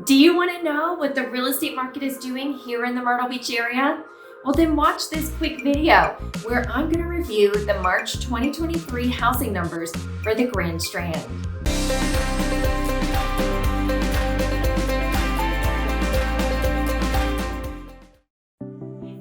Do you want to know what the real estate market is doing here in the Myrtle Beach area? Well, then watch this quick video where I'm going to review the March 2023 housing numbers for the Grand Strand.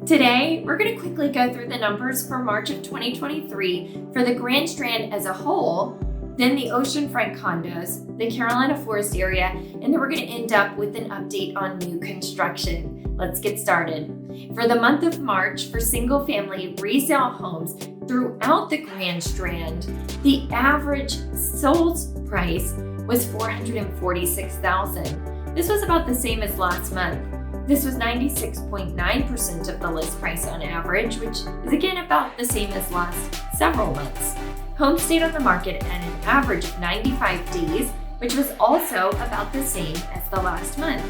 Today, we're going to quickly go through the numbers for March of 2023 for the Grand Strand as a whole, then the oceanfront condos, the Carolina Forest area, and then we're going to end up with an update on new construction. Let's get started. For the month of March, for single-family resale homes throughout the Grand Strand, the average sold price was $446,000. This was about the same as last month. This was 96.9% of the list price on average, which is again about the same as last several months. Homes stayed on the market at an average of 95 days, which was also about the same as the last month.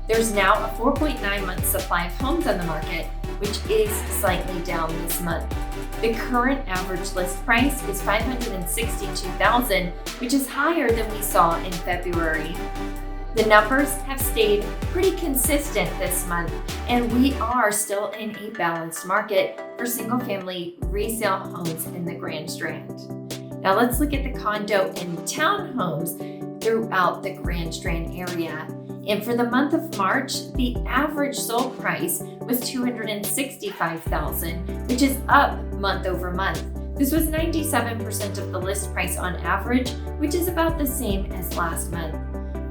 There's now a 4.9-month supply of homes on the market, which is slightly down this month. The current average list price is $562,000, which is higher than we saw in February. The numbers have stayed pretty consistent this month, and we are still in a balanced market for single-family resale homes in the Grand Strand. Now let's look at the condo and townhomes throughout the Grand Strand area. And for the month of March, the average sold price was $265,000, which is up month over month. This was 97% of the list price on average, which is about the same as last month.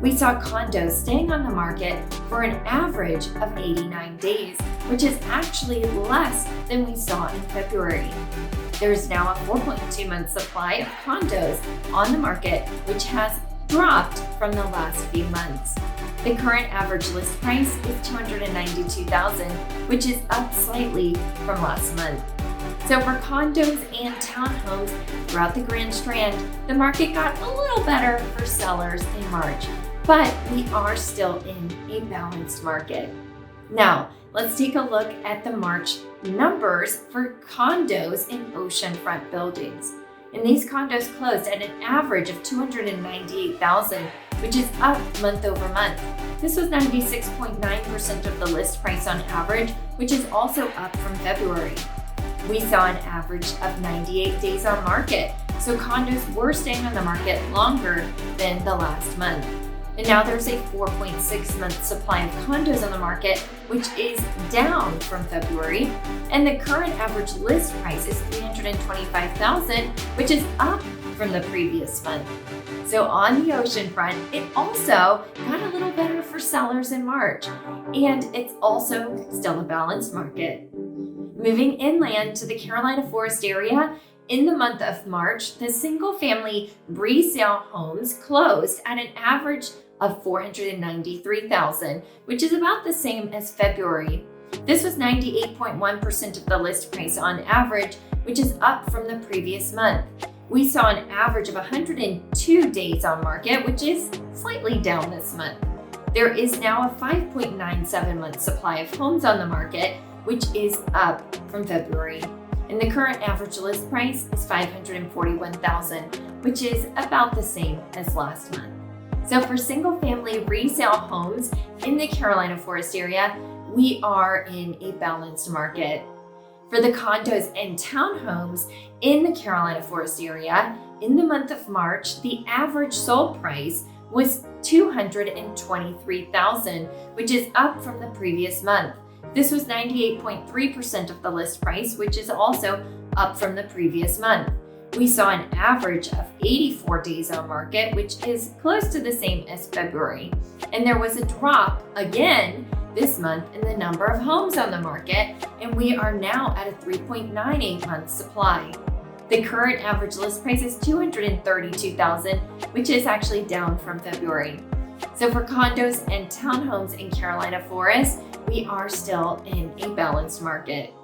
We saw condos staying on the market for an average of 89 days, which is actually less than we saw in February. There is now a 4.2-month supply of condos on the market, which has dropped from the last few months. The current average list price is $292,000, which is up slightly from last month. So for condos and townhomes throughout the Grand Strand, the market got a little better for sellers in March, but we are still in a balanced market. Now, let's take a look at the March numbers for condos in oceanfront buildings. And these condos closed at an average of $298,000, which is up month over month. This was 96.9% of the list price on average, which is also up from February. We saw an average of 98 days on market, so condos were staying on the market longer than the last month. And now there's a 4.6-month supply of condos on the market, which is down from February. And the current average list price is $325,000, which is up from the previous month. So on the oceanfront, it also got a little better for sellers in March. And it's also still a balanced market. Moving inland to the Carolina Forest area, in the month of March, the single-family resale homes closed at an average of $493,000, which is about the same as February. This was 98.1% of the list price on average, which is up from the previous month. We saw an average of 102 days on market, which is slightly down this month. There is now a 5.97-month supply of homes on the market, which is up from February. And the current average list price is $541,000, which is about the same as last month. So for single-family resale homes in the Carolina Forest area, we are in a balanced market. For the condos and townhomes in the Carolina Forest area, in the month of March, the average sold price was $223,000, which is up from the previous month. This was 98.3% of the list price, which is also up from the previous month. We saw an average of 84 days on market, which is close to the same as February. And there was a drop again this month in the number of homes on the market, and we are now at a 3.98-month supply. The current average list price is $232,000, which is actually down from February. So for condos and townhomes in Carolina Forest, we are still in a balanced market.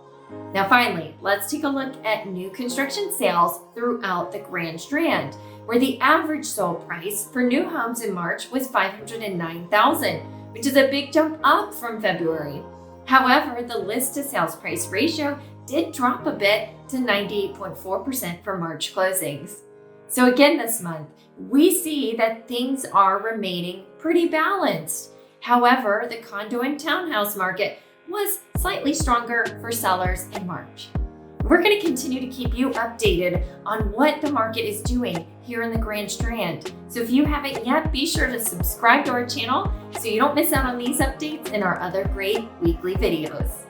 Now finally, let's take a look at new construction sales throughout the Grand Strand, where the average sold price for new homes in March was $509,000, which is a big jump up from February. However, the list to sales price ratio did drop a bit to 98.4% for March closings. So again this month, we see that things are remaining pretty balanced. However, the condo and townhouse market was slightly stronger for sellers in March. We're going to continue to keep you updated on what the market is doing here in the Grand Strand. So if you haven't yet, be sure to subscribe to our channel so you don't miss out on these updates and our other great weekly videos.